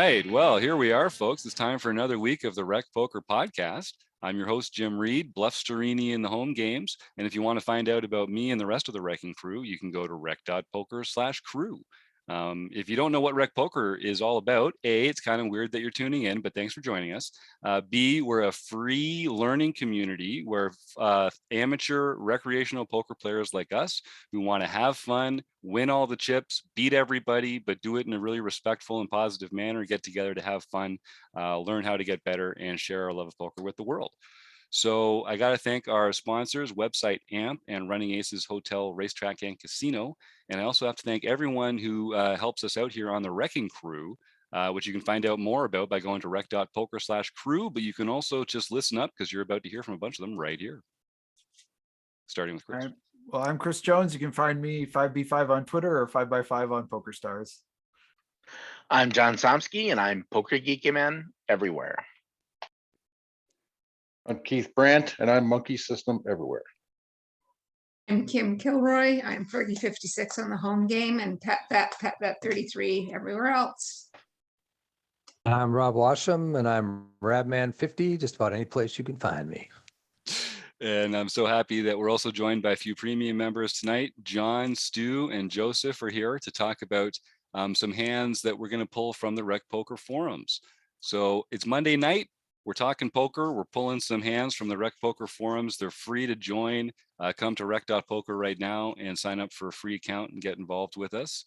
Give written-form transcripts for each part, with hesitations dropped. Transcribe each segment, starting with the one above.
right. Well, here we are, folks. It's time for another week of the Rec Poker Podcast. I'm your host, Jim Reed, Bluff Storini in the home games. And if you want to find out about me and the rest of the Wrecking Crew, you can go to rec.poker/crew. If you don't know what Rec Poker is all about, A, it's kind of weird that you're tuning in, but thanks for joining us. B, we're a free learning community where amateur recreational poker players like us who want to have fun, win all the chips, beat everybody, but do it in a really respectful and positive manner, get together to have fun, learn how to get better, and share our love of poker with the world. So I got to thank our sponsors, website AMP and Running Aces Hotel, Racetrack, and Casino. And I also have to thank everyone who helps us out here on the Wrecking Crew, which you can find out more about by going to rec.poker/crew. But you can also just listen up because you're about to hear from a bunch of them right here. Starting with Chris. All right. Well, I'm Chris Jones. You can find me 5B5 on Twitter or 5x5 on PokerStars. I'm John Somsky, and I'm Poker Geek Man everywhere. I'm Keith Brandt, and I'm Monkey System everywhere. I'm Kim Kilroy. I'm Fergie56 on the home game and Pat33 everywhere else. I'm Rob Washam, and I'm Rabman50, just about any place you can find me. And I'm so happy that we're also joined by a few premium members tonight. John, Stu, and Joseph are here to talk about some hands that we're going to pull from the Rec Poker forums. So it's Monday night. We're talking poker. We're pulling some hands from the Rec Poker forums. They're free to join. Come to rec.poker right now and sign up for a free account and get involved with us.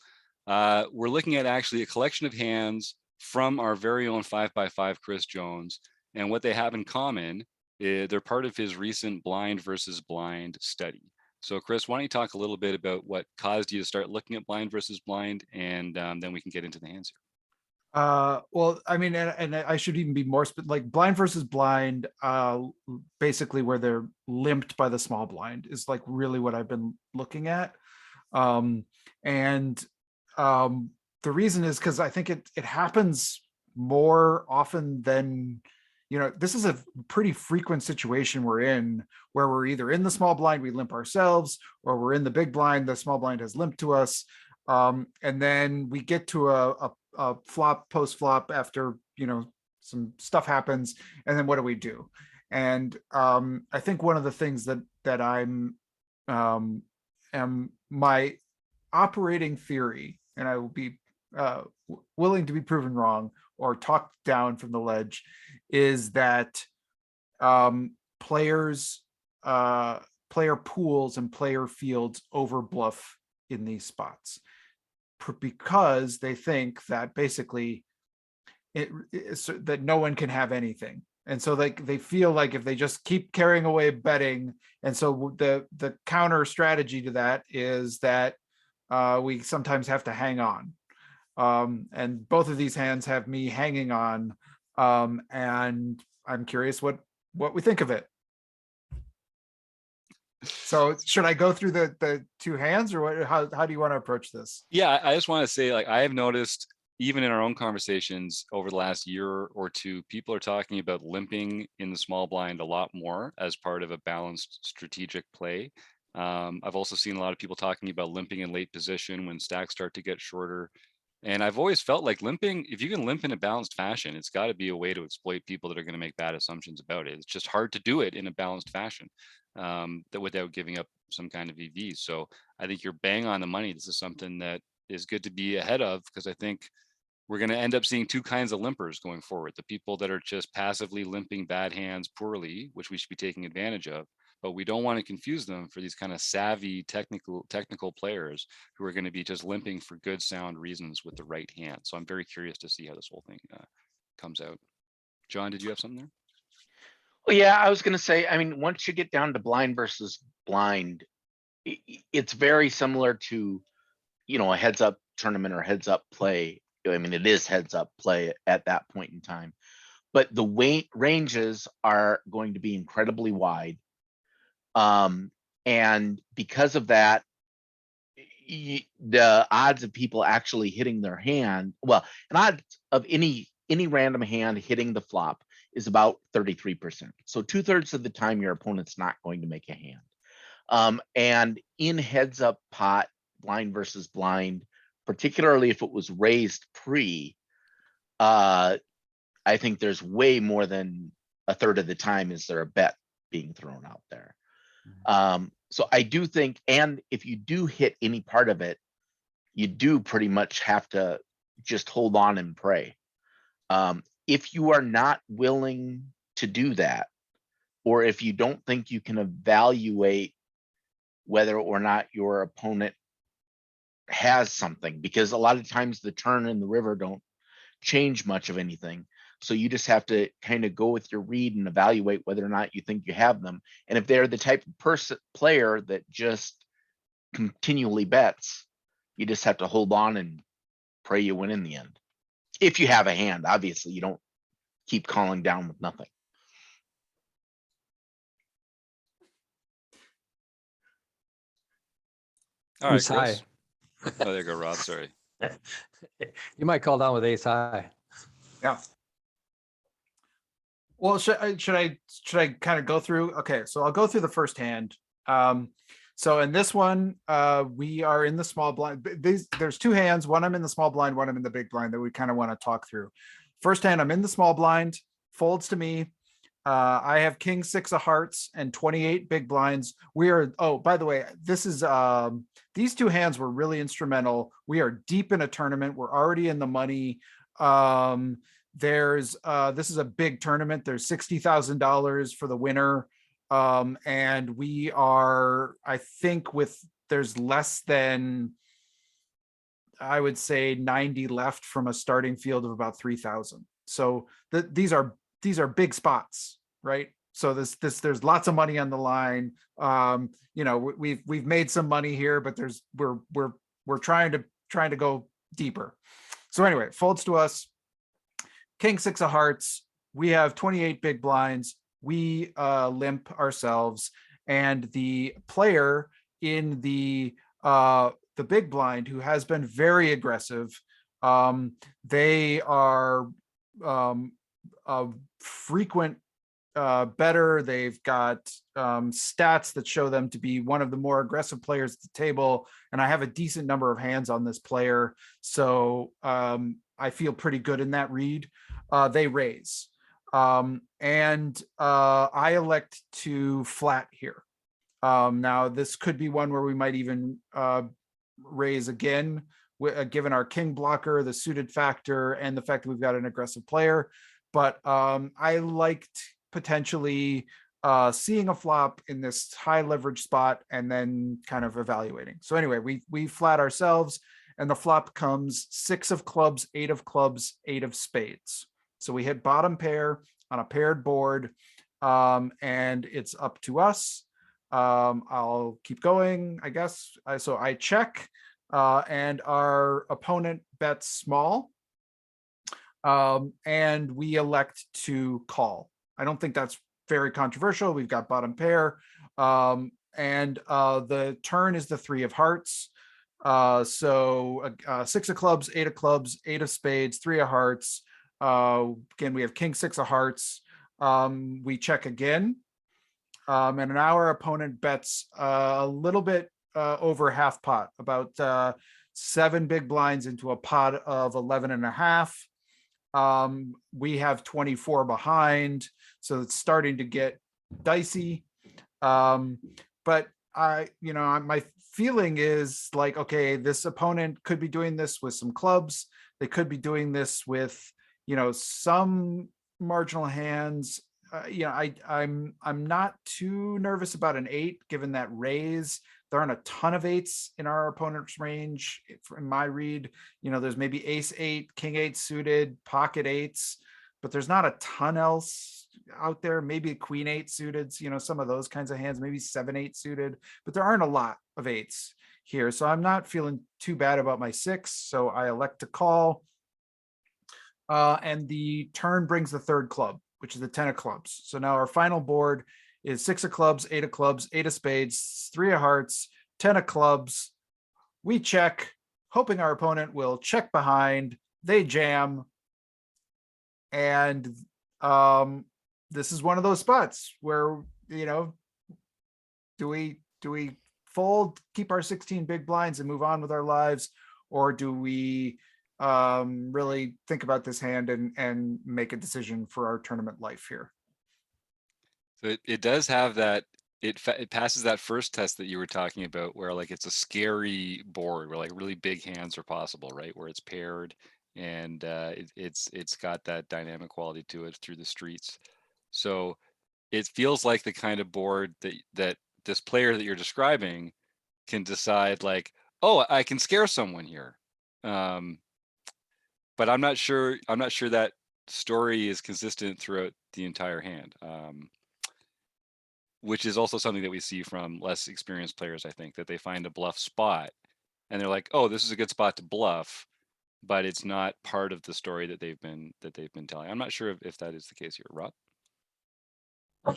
We're looking at actually a collection of hands from our very own 5x5 Chris Jones. And what they have in common is they're part of his recent blind versus blind study. So Chris, why don't you talk a little bit about what caused you to start looking at blind versus blind, and then we can get into the hands here. Well, I mean, and I should even be more like blind versus blind, basically where they're limped by the small blind is like really what I've been looking at. The reason is because I think it happens more often than, this is a pretty frequent situation we're in where we're either in the small blind, we limp ourselves, or we're in the big blind, the small blind has limped to us. And then we get to a flop, post flop after, some stuff happens. And then what do we do? And I think one of the things that I'm am my operating theory, and I will be willing to be proven wrong or talked down from the ledge, is that player pools and player fields overbluff in these spots, because they think that basically that no one can have anything. And so they feel like if they just keep carrying away betting, and so the counter strategy to that is that we sometimes have to hang on. And both of these hands have me hanging on, and I'm curious what we think of it. So should I go through the two hands, or what? How do you want to approach this? Yeah, I just want to say, like, I have noticed even in our own conversations over the last year or two, people are talking about limping in the small blind a lot more as part of a balanced strategic play. I've also seen a lot of people talking about limping in late position when stacks start to get shorter. And I've always felt like limping, if you can limp in a balanced fashion, it's got to be a way to exploit people that are going to make bad assumptions about it. It's just hard to do it in a balanced fashion that without giving up some kind of EV. So I think you're bang on the money. This is something that is good to be ahead of, because I think we're going to end up seeing two kinds of limpers going forward. The people that are just passively limping bad hands poorly, which we should be taking advantage of, but we don't want to confuse them for these kind of savvy technical players who are going to be just limping for good sound reasons with the right hand. So I'm very curious to see how this whole thing comes out. John, did you have something there? Well, yeah, I was going to say, I mean, once you get down to blind versus blind, it's very similar to, a heads up tournament or heads up play. I mean, it is heads up play at that point in time, but the weight ranges are going to be incredibly wide. And because of that, the odds of people actually hitting their hand, well, an odds of any random hand hitting the flop is about 33%. So 2/3 of the time your opponent's not going to make a hand. And in heads up pot, blind versus blind, particularly if it was raised pre, I think there's way more than a third of the time is there a bet being thrown out there. So I do think, and if you do hit any part of it, you do pretty much have to just hold on and pray. If you are not willing to do that, or if you don't think you can evaluate whether or not your opponent has something, because a lot of times the turn and the river don't change much of anything. So you just have to kind of go with your read and evaluate whether or not you think you have them. And if they're the type of player that just continually bets, you just have to hold on and pray you win in the end. If you have a hand, obviously you don't keep calling down with nothing. All right, Ace high. Chris. Oh, there you go, Rob. Sorry. You might call down with ace high. Yeah. Well, should I kind of go through? Okay, so I'll go through the first hand. So in this one, we are in the small blind. There's two hands. One I'm in the small blind, one I'm in the big blind that we kind of want to talk through. First hand, I'm in the small blind, folds to me. I have king six of hearts and 28 big blinds. We are, oh, by the way, this is, these two hands were really instrumental. We are deep in a tournament. We're already in the money. This is a big tournament. There's $60,000 for the winner. And we are, I think there's less than, I would say 90 left from a starting field of about 3,000. So these are big spots, right? So there's lots of money on the line. We've made some money here, but we're trying to go deeper. So anyway, folds to us, king six of hearts. We have 28 big blinds. We limp ourselves, and the player in the big blind, who has been very aggressive, they are a frequent better. They've got stats that show them to be one of the more aggressive players at the table, and I have a decent number of hands on this player, so I feel pretty good in that read. They raise, and I elect to flat here. Now this could be one where we might even raise again, given our king blocker, the suited factor, and the fact that we've got an aggressive player. But I liked potentially seeing a flop in this high leverage spot and then kind of evaluating. So anyway, we flat ourselves, and the flop comes six of clubs, eight of clubs, eight of spades. So we hit bottom pair on a paired board, and it's up to us. I'll keep going, I guess. So I check, and our opponent bets small, and we elect to call. I don't think that's very controversial. We've got bottom pair, and the turn is the three of hearts. So six of clubs, eight of spades, three of hearts. Again, we have king six of hearts. We check again, and now our opponent bets a little bit over half pot, about 7 big blinds into a pot of 11 and a half. We have 24 behind, so it's starting to get dicey. But my feeling is like, okay, this opponent could be doing this with some clubs. They could be doing this with, some marginal hands. I'm not too nervous about an 8, given that raise. There aren't a ton of 8s in our opponent's range in my read. There's maybe ace 8, king 8 suited, pocket 8s, but there's not a ton else out there. Maybe queen 8 suited, some of those kinds of hands, maybe 7-8 suited, but there aren't a lot of 8s here. So I'm not feeling too bad about my 6. So I elect to call. And the turn brings the third club, which is the 10 of clubs. So now our final board is 6 of clubs, 8 of spades, 3 of hearts, 10 of clubs. We check, hoping our opponent will check behind. They jam. And this is one of those spots where, do we fold, keep our 16 big blinds and move on with our lives? Or do we really think about this hand and make a decision for our tournament life here. So it does have that, it passes that first test that you were talking about where like it's a scary board where like really big hands are possible, right? Where it's paired and it's got that dynamic quality to it through the streets. So it feels like the kind of board that this player that you're describing can decide like, oh, I can scare someone here. But I'm not sure that story is consistent throughout the entire hand. Which is also something that we see from less experienced players, I think, that they find a bluff spot and they're like, oh, this is a good spot to bluff, but it's not part of the story that they've been telling. I'm not sure if that is the case here, Rob. The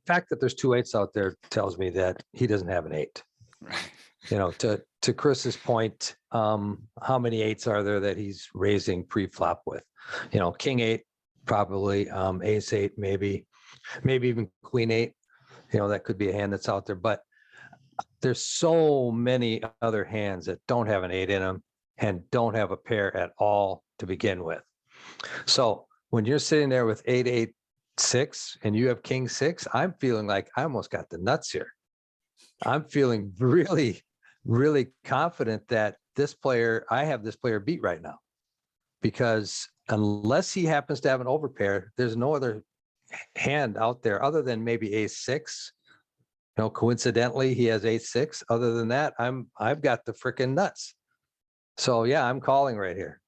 fact that there's 2 8s out there tells me that he doesn't have an 8. Right. You know, to Chris's point, how many 8s are there that he's raising pre-flop with? You know, king 8, probably, ace 8, maybe even queen 8. You know, that could be a hand that's out there, but there's so many other hands that don't have an 8 in them and don't have a pair at all to begin with. So when you're sitting there with 8 8 6 and you have king 6, I'm feeling like I almost got the nuts here. I'm feeling really, really confident that I have this player beat right now, because unless he happens to have an overpair, there's no other hand out there other than maybe ace 6. You know, coincidentally, he has ace 6. Other than that, I've got the freaking nuts. So yeah, I'm calling right here.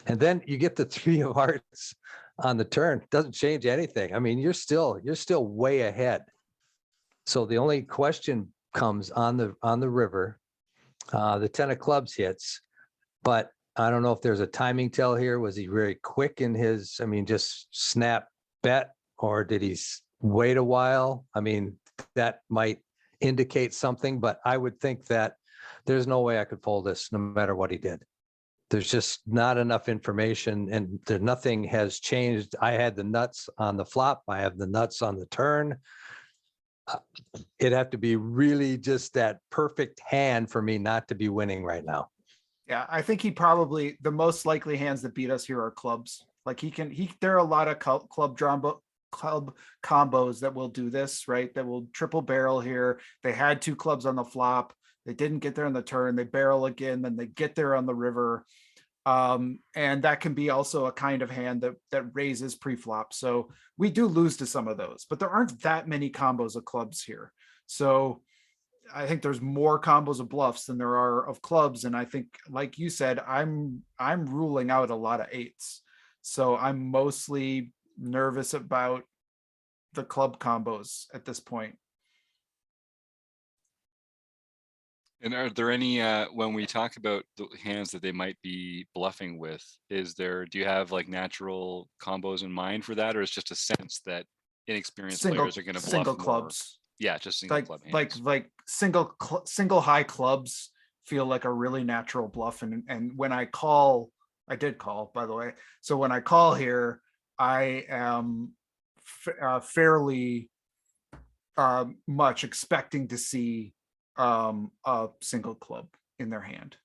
And then you get the 3 of hearts on the turn. Doesn't change anything. I mean, you're still way ahead. So the only question comes on the river. The 10 of clubs hits, but I don't know if there's a timing tell here. Was he very quick in his, I mean, just snap bet, or did he wait a while? I mean, that might indicate something, but I would think that there's no way I could fold this no matter what he did. There's just not enough information, and nothing has changed. I had the nuts on the flop. I have the nuts on the turn. It'd have to be really just that perfect hand for me not to be winning right now. Yeah, I think he probably, the most likely hands that beat us here are clubs. Like there are a lot of club combos that will do this, right? That will triple barrel here. They had 2 clubs on the flop. They didn't get there on the turn. They barrel again, then they get there on the river. And that can be also a kind of hand that raises pre-flop. So we do lose to some of those, but there aren't that many combos of clubs here. So I think there's more combos of bluffs than there are of clubs. And I think, like you said, I'm ruling out a lot of 8s. So I'm mostly nervous about the club combos at this point. And are there any, when we talk about the hands that they might be bluffing with, do you have like natural combos in mind for that? Or it's just a sense that inexperienced players are going to bluff single more? clubs. Yeah, just single club hands. Like single high clubs feel like a really natural bluff. And when I did call, by the way. So when I call here, I am fairly much expecting to see a single club in their hand.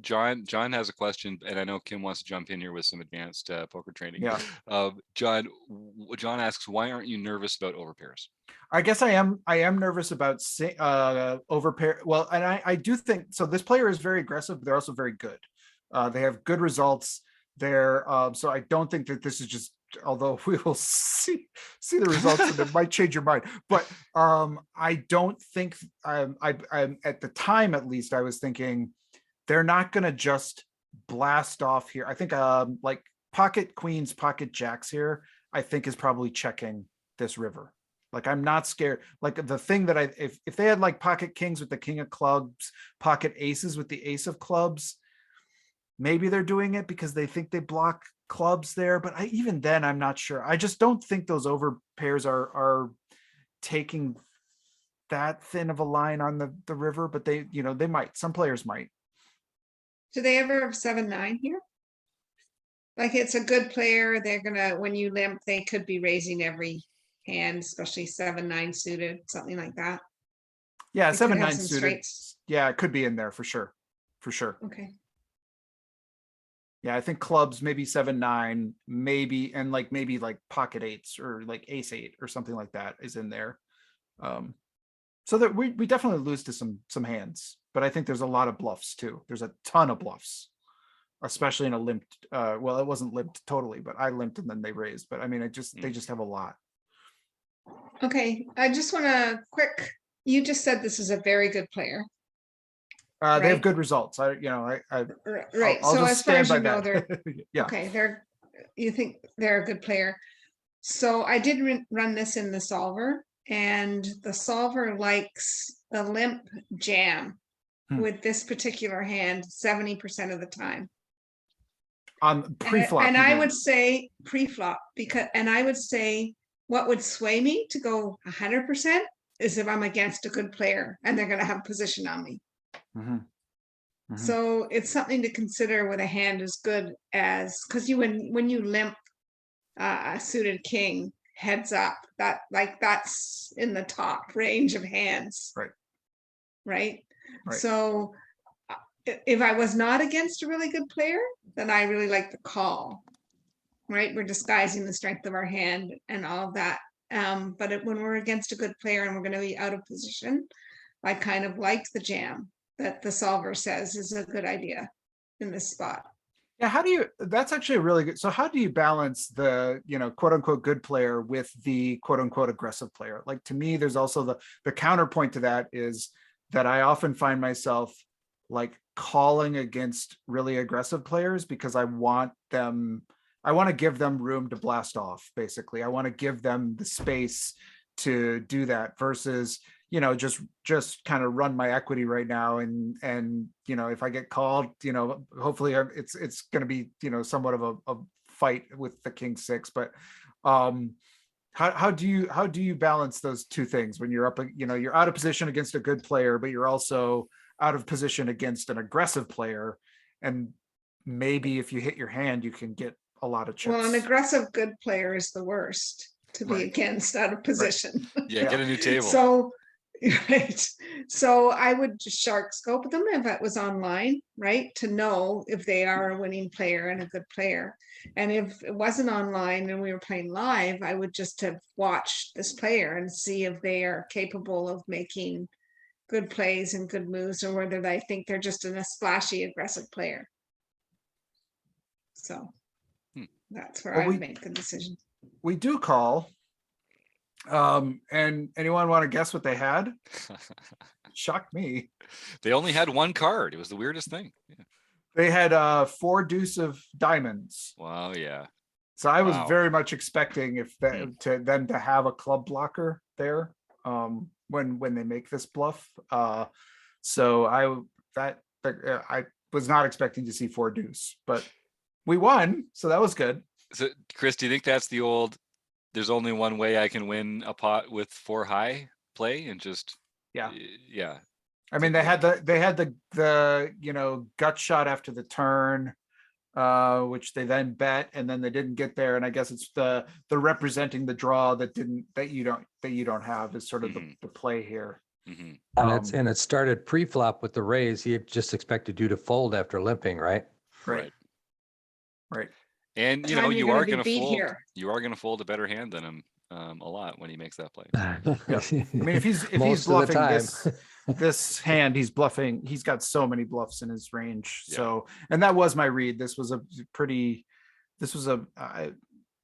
John has a question, and I know Kim wants to jump in here with some advanced poker training. Yeah. John asks, why aren't you nervous about overpairs? I guess I am nervous about overpair. Well, and I do think so. This player is very aggressive, but they're also very good. They have good results there. So I don't think that this is just, although we will see the results and it might change your mind, but I don't think I'm at the time, at least I was thinking they're not going to just blast off here. I think like pocket queens, pocket jacks here, I think is probably checking this river. Like, I'm not scared. Like the thing that if they had like pocket kings with the king of clubs, pocket aces with the ace of clubs, maybe they're doing it because they think they block clubs there. But even then, I'm not sure. I just don't think those over pairs are taking that thin of a line on the river, but they might, some players might. Do they ever have 7-9 here? Like, it's a good player. They're gonna, when you limp, they could be raising every hand, especially 7-9 suited, something like that. Yeah, They could have 7-9 some suited. straights. Yeah, it could be in there for sure. For sure. Okay. Yeah, I think clubs, maybe 7-9, maybe, and like maybe like pocket eights or like ace eight or something like that is in there. So that we definitely lose to some hands, but I think there's a lot of bluffs too. There's a ton of bluffs, especially in a limped. Well, it wasn't limped totally, but I limped and then they raised. But I mean, they just have a lot. Okay, I just want to you just said this is a very good player, They have Right. good results. I right? I'll So just as far stand as by you know, that. Yeah. okay, you think they're a good player. So I did run this in the solver, and the solver likes the limp jam Hmm. with this particular hand 70% of the time. On pre-flop. And you I mean. would say pre-flop and I would say what would sway me to go 100% is if I'm against a good player and they're going to have position on me. Mhm. Mhm. So it's something to consider with a hand as good as, because when you limp a suited king heads up, that's in the top range of hands. Right. Right. Right. So if I was not against a really good player, then I really like the call. Right. We're disguising the strength of our hand and all of that. But when we're against a good player and we're going to be out of position, I kind of like the jam that the solver says is a good idea in this spot. Yeah, that's actually a really good. So how do you balance the, quote unquote good player with the quote unquote aggressive player? Like to me, there's also the counterpoint to that is that I often find myself like calling against really aggressive players because I want to give them room to blast off. Basically, I want to give them the space to do that versus, just kind of run my equity right now. And, if I get called, hopefully it's going to be, somewhat of a fight with the king six, but, how do you balance those two things when you're up, you're out of position against a good player, but you're also out of position against an aggressive player. And maybe if you hit your hand, you can get a lot of chips. Well, an aggressive good player is the worst to be Right. against out of position. Yeah, get a new table. So, right. So I would just shark scope them if it was online, right? To know if they are a winning player and a good player. And if it wasn't online and we were playing live, I would just have watched this player and see if they are capable of making good plays and good moves, or whether I think they're just a splashy, aggressive player. So that's where Well, I would make the decision. We do call. And anyone want to guess what they had? Shocked me. They only had one card. It was the weirdest thing. Yeah. They had 4 deuce of diamonds. Wow. Yeah. So I was Wow. very much expecting them to have a club blocker there when they make this bluff. So I was not expecting to see 4 deuce, but we won, so that was good. So Chris, do you think that's the old, there's only one way I can win a pot with 4 high play and just, Yeah. Yeah. I mean, they had the gut shot after the turn, which they then bet, and then they didn't get there. And I guess it's the representing the draw that you don't have is sort of the play here. Mm-hmm. And it started pre-flop with the raise. He just expected you to fold after limping, right? Right. And Time you you're are gonna going to be beat fold. here. You are going to fold a better hand than him a lot when he makes that play. I mean, if he's Most of the bluffing time. this hand, he's bluffing. He's got so many bluffs in his range. Yeah. So, and that was my read. This was a pretty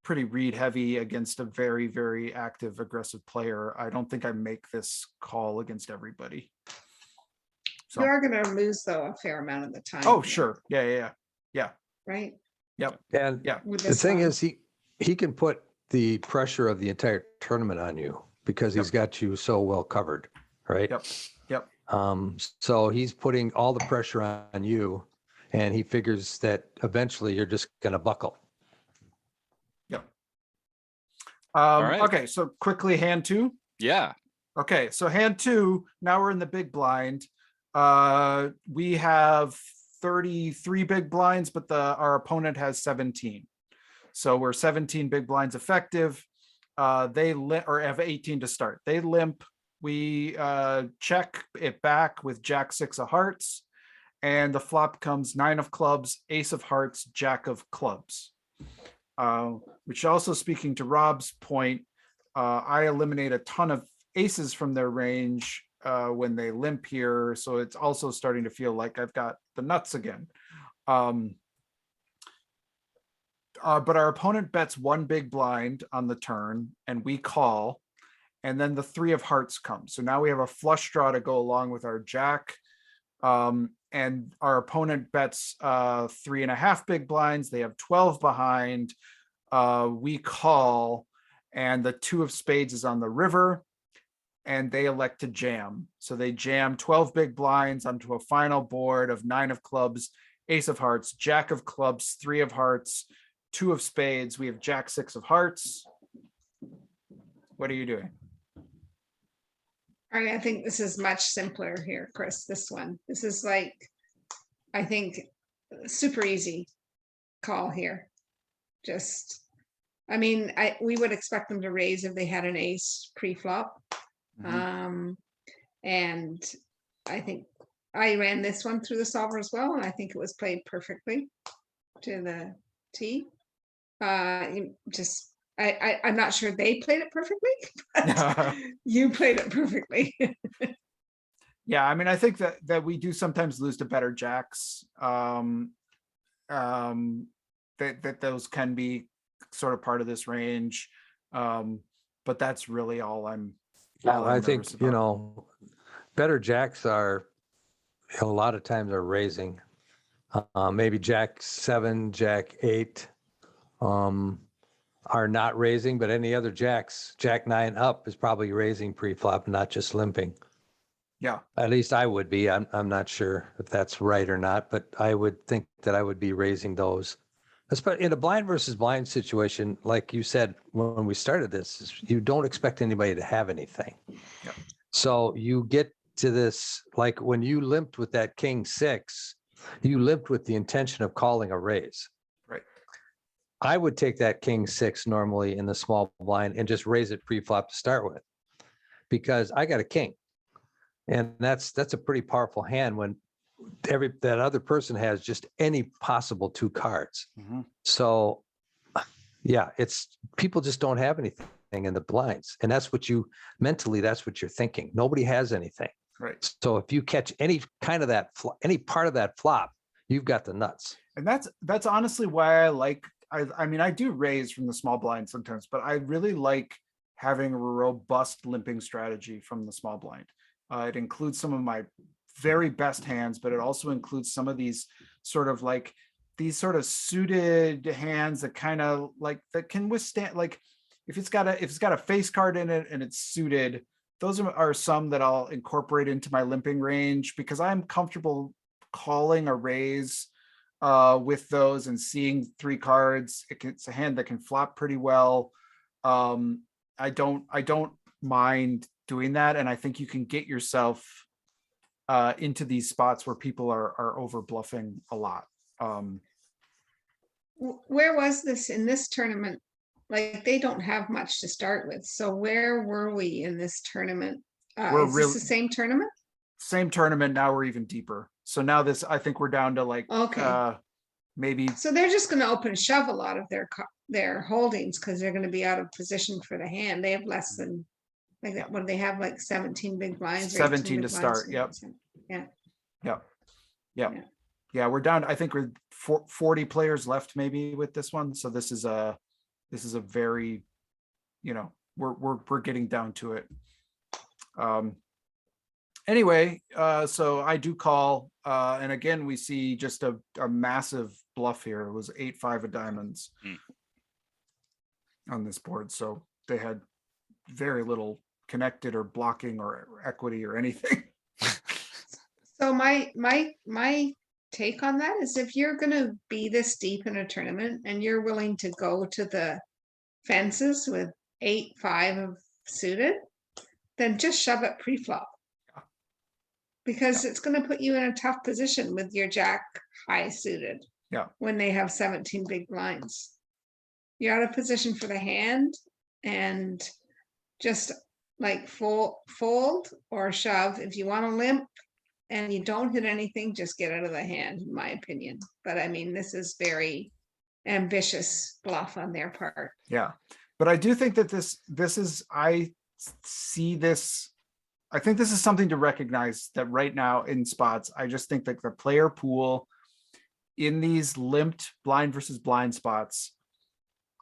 read heavy against a very, very active, aggressive player. I don't think I make this call against everybody. So, You are going to lose though a fair amount of the time. oh, here, sure. Yeah. Right. And Yeah. With the this thing one. is, he can put the pressure of the entire tournament on you because he's got you so well covered, right? Yep. So he's putting all the pressure on you, and he figures that eventually you're just going to buckle. right. Okay. So quickly, hand 2. Yeah. Okay, so hand 2, now we're in the big blind. We have 33 big blinds, but our opponent has 17. So we're 17 big blinds effective. They have 18 to start. They limp. We check it back with Jack 6 of hearts. And the flop comes 9 of clubs, ace of hearts, jack of clubs. Which also, speaking to Rob's point, I eliminate a ton of aces from their range when they limp here. So it's also starting to feel like I've got the nuts again. But our opponent bets 1 big blind on the turn and we call, and then the 3 of hearts comes. So now we have a flush draw to go along with our jack. And our opponent bets 3.5 big blinds. They have 12 behind. We call, and the 2 of spades is on the river, and they elect to jam. So they jam 12 big blinds onto a final board of 9 of clubs, ace of hearts, jack of clubs, 3 of hearts, 2 of spades. We have jack 6 of hearts. What are you doing? All right, I think this is much simpler here, Chris, this one. This is like, I think, super easy call here. Just, I mean, we would expect them to raise if they had an ace pre-flop. And I think I ran this one through the solver as well, and I think it was played perfectly to the tee. I'm not sure they played it perfectly, but you played it perfectly. Yeah, I mean, I think that we do sometimes lose to better jacks. That those can be sort of part of this range. But that's really all I'm. I think, better jacks are, a lot of times are raising. Maybe jack 7, jack 8 are not raising, but any other jacks, jack 9 up is probably raising pre-flop, not just limping. Yeah. At least I would be. I'm not sure if that's right or not, but I would think that I would be raising those. Especially in a blind versus blind situation, like you said when we started this, is you don't expect anybody to have anything. Yeah. So you get to this, like when you limped with that king 6, you limped with the intention of calling a raise. Right. I would take that king 6 normally in the small blind and just raise it pre-flop to start with, because I got a king. And that's a pretty powerful hand when that other person has just any possible 2 cards. So yeah, it's people just don't have anything in the blinds. And that's what mentally, that's what you're thinking. Nobody has anything. Right. So if you catch any kind of any part of that flop, you've got the nuts. And that's honestly why I mean, I do raise from the small blind sometimes, but I really like having a robust limping strategy from the small blind. It includes some of my very best hands, but it also includes some of these sort of suited hands that kind of that can withstand, like if it's got a face card in it and it's suited, those are some that I'll incorporate into my limping range because I'm comfortable calling a raise with those and seeing 3 cards. It's a hand that can flop pretty well. I don't mind doing that, and I think you can get yourself into these spots where people are over bluffing a lot. Where was this in this tournament? Like, they don't have much to start with. So where were we in this tournament? Is this the same tournament? Same tournament. Now we're even deeper. So now I think we're down to maybe. So they're just going to open shove a lot of their holdings because they're going to be out of position for the hand. They have less than what do they have, like 17 big blinds? 17 to start. Yep. Yeah, we're down. I think we're 40 players left maybe with this one. So this is a very, we're getting down to it. Anyway, so I do call, and again, we see just a massive bluff here. It was 8-5 of diamonds on this board. So they had very little connected or blocking or equity or anything. So my take on that is, if you're going to be this deep in a tournament and you're willing to go to the fences with 8-5 of suited, then just shove it pre-flop, because it's going to put you in a tough position with your jack high suited. Yeah. When they have 17 big blinds, you're out of position for the hand, and just like fold or shove. If you want to limp, and you don't hit anything, just get out of the hand, in my opinion. But I mean, this is very ambitious bluff on their part. Yeah, but I do think that this is, I see this, I think this is something to recognize that right now in spots, I just think that the player pool in these limped blind versus blind spots,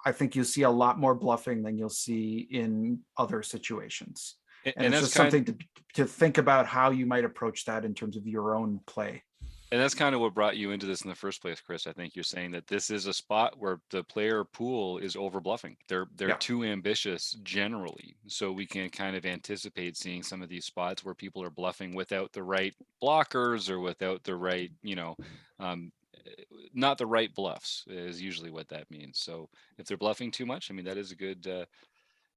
I think you'll see a lot more bluffing than you'll see in other situations. And And it's that's just kind something to think about how you might approach that in terms of your own play. and that's kind of what brought you into this in the first place, Chris. I think you're saying that this is a spot where the player pool is over bluffing. They're Yeah. too ambitious generally. So we can kind of anticipate seeing some of these spots where people are bluffing without the right blockers or without the right, not the right bluffs is usually what that means. So if they're bluffing too much, I mean, that is a good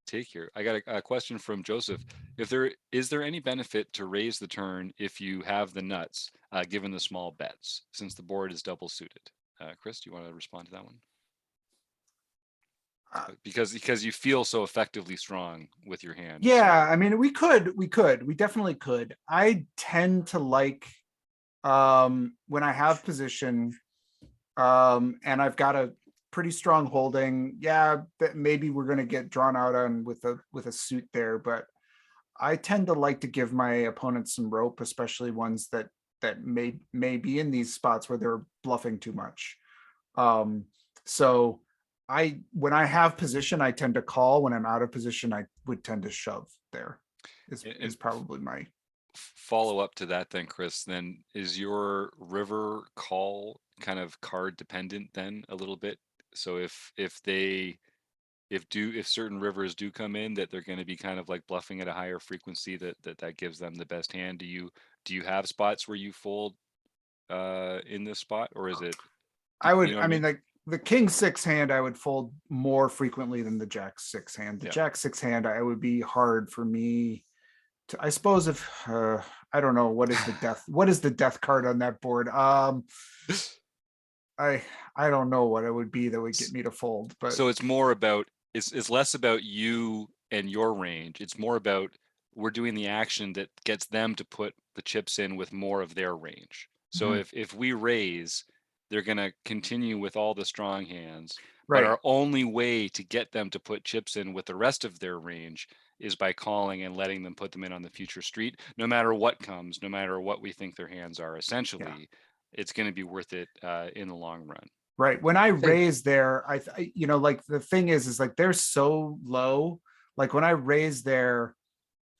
take here. I got a question from Joseph. Is there any benefit to raise the turn if you have the nuts, given the small bets, since the board is double suited? Chris, do you want to respond to that one? Because you feel so effectively strong with your hand. Yeah, I mean, we definitely could. I tend to like when I have position and I've got a pretty strong holding, yeah, that maybe we're going to get drawn out on with a suit there, but I tend to like to give my opponents some rope, especially ones that may be in these spots where they're bluffing too much. So when I have position, I tend to call. When I'm out of position, I would tend to shove there. Is probably my follow up to that then, Chris. Then is your river call kind of card dependent then a little bit? So if certain rivers do come in, that they're going to be kind of like bluffing at a higher frequency, that gives them the best hand. Do you have spots where you fold in this spot, or is it? I would, you know what I mean, like the king six hand, I would fold more frequently than the jack six hand. The Yeah. jack six hand, I would be hard for me to, I suppose if, I don't know, what is the death card on that board? I don't know what it would be that would get me to fold, but So it's more about, it's less about you and your range. It's more about we're doing the action that gets them to put the chips in with more of their range. So Mhm. if we raise, they're going to continue with all the strong hands. right. But our only way to get them to put chips in with the rest of their range is by calling and letting them put them in on the future street, no matter what comes, no matter what we think their hands are. Essentially, it's going to be worth it in the long run. Right. When I think- raise there, like the thing is like they're so low. Like when I raise there,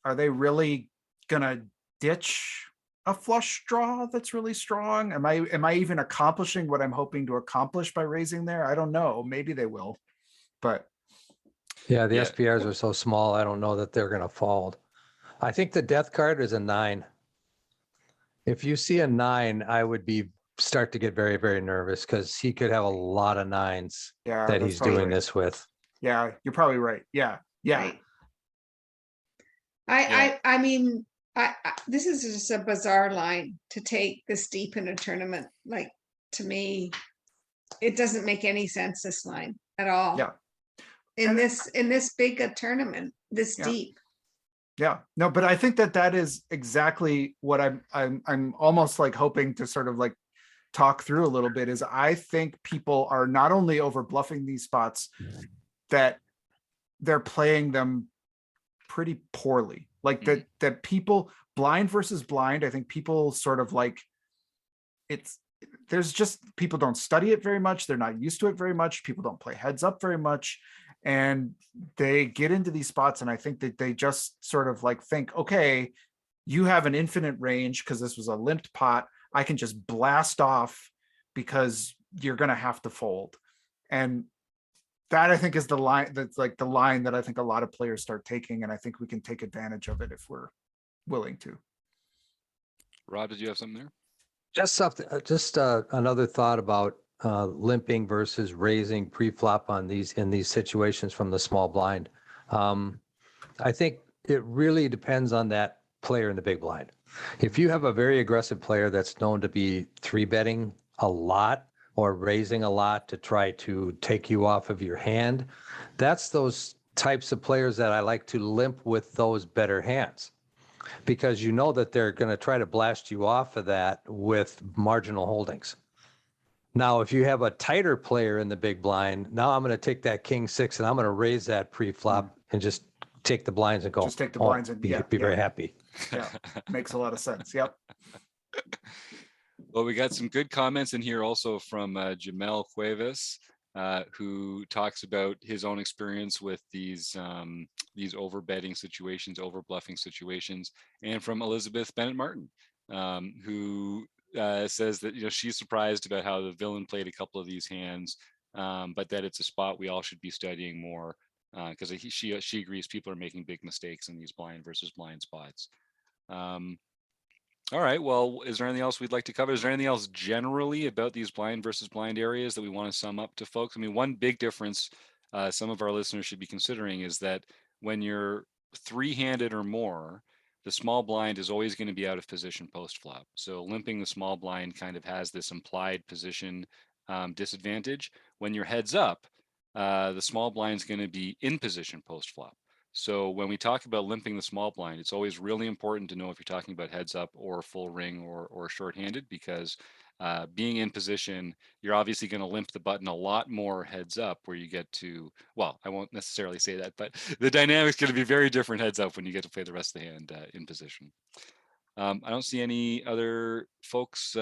are they really gonna ditch a flush draw that's really strong? Am I even accomplishing what I'm hoping to accomplish by raising there? I don't know. Maybe they will, but Yeah, the Yeah. SPRs are so small, I don't know that they're gonna fold. I think the death card is a 9. If you see a 9, I would start to get very, very nervous because he could have a lot of 9s yeah, that that's he's probably doing right. this with. Yeah, you're probably right. Yeah. Right. I mean, this is just a bizarre line to take this deep in a tournament. Like, to me, it doesn't make any sense, this line at all. Yeah. In And- this big a tournament, this Yeah. deep. Yeah, no, but I think that is exactly what I'm almost like hoping to sort of like talk through a little bit is I think people are not only over bluffing these spots, that they're playing them pretty poorly. Like that people blind versus blind, I think people sort of like there's just people don't study it very much. They're not used to it very much. People don't play heads up very much. And they get into these spots, and I think that they just sort of like think, okay, you have an infinite range because this was a limped pot. I can just blast off because you're going to have to fold. And that I think is the line that's like the line that I think a lot of players start taking. And I think we can take advantage of it if we're willing to. Rob, did you have something there? Just something, another thought about limping versus raising pre-flop in these situations from the small blind. I think it really depends on that player in the big blind. If you have a very aggressive player that's known to be 3-betting a lot or raising a lot to try to take you off of your hand, that's those types of players that I like to limp with those better hands. because you know that they're going to try to blast you off of that with marginal holdings. Now, if you have a tighter player in the big blind, now I'm going to take that king six and I'm going to raise that pre-flop and just take the blinds and go. Just take the home. blinds and- be, yeah, be very yeah. happy. Yeah, makes a lot of sense. Yep. Well, we got some good comments in here also from Jamel Cuevas, who talks about his own experience with these over betting situations, over bluffing situations, and from Elizabeth Bennett Martin, who says that she's surprised about how the villain played a couple of these hands, but that it's a spot we all should be studying more, because she agrees people are making big mistakes in these blind versus blind spots. All right, well, is there anything else we'd like to cover? Is there anything else generally about these blind versus blind areas that we want to sum up to folks? I mean, one big difference some of our listeners should be considering is that when you're three-handed or more, the small blind is always going to be out of position post-flop. So limping the small blind kind of has this implied position disadvantage. When you're heads up, the small blind is going to be in position post-flop. So when we talk about limping the small blind, it's always really important to know if you're talking about heads up or full ring or short-handed, because being in position, you're obviously going to limp the button a lot more heads up where you get to, well, I won't necessarily say that, but the dynamic's going to be very different heads up when you get to play the rest of the hand in position. I don't see any other folks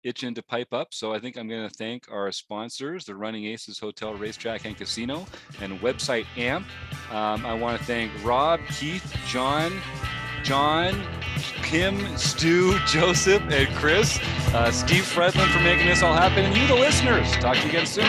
itching to pipe up. So I think I'm going to thank our sponsors, the Running Aces Hotel, Racetrack and Casino, and website AMP. I want to thank Rob, Keith, John, Kim, Stu, Joseph, and Chris, Steve Fredlin for making this all happen, and you, the listeners. Talk to you again soon.